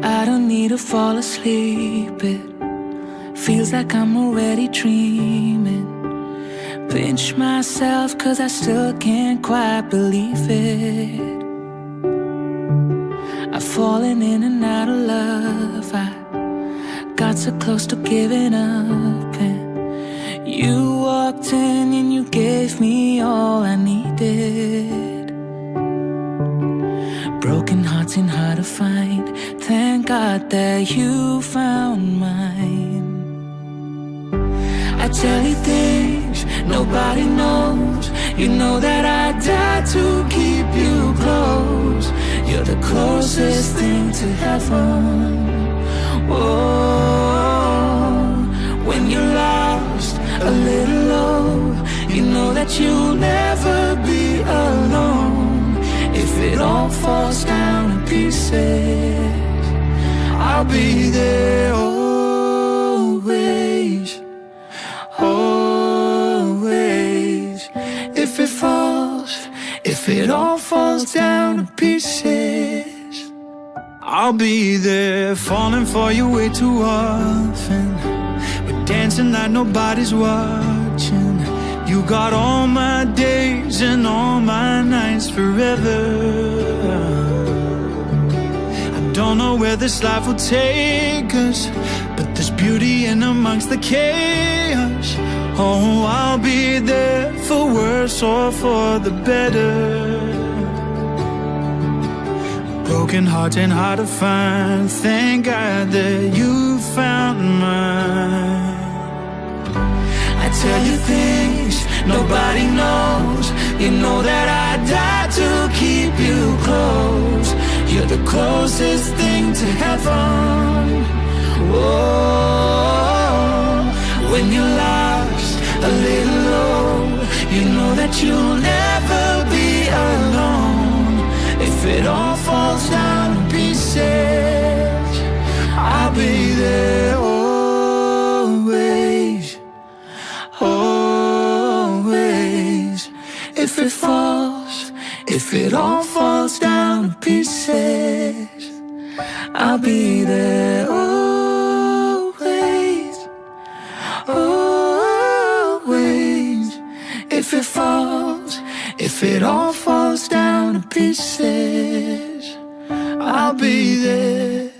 I don't need to fall asleep. It feels like I'm already dreaming. Pinch myself cause I still can't quite believe it. I've fallen in and out of love. I got so close to giving up, and you walked in and you gave me all I needed. Broken hearts ain't hard to find. Thank God that you found mine. I tell you things nobody knows. You know that I die to keep you close. You're the closest thing to heaven. Whoa, when you're lost, a little low, you know that you'll never be alone. If it all falls down to pieces, I'll be there always, always. If it all falls down to pieces, I'll be there, falling for you way too often. We're dancing like nobody's watching. You got all my days and all my nights forever. I don't know where this life will take us, but there's beauty in amongst the chaos. Oh, I'll be there for worse or for the better. Broken hearts ain't hard to find. Thank God that you found mine. I tell you things nobody knows. You know that I die to keep you close. You're the closest thing to heaven. Whoa, when you're lost, a little low, you know that you'll never be alone. If it all falls down to pieces, I'll be there always, always. If it all falls down to pieces, I'll be there always, always. If it all falls down to pieces, I'll be there.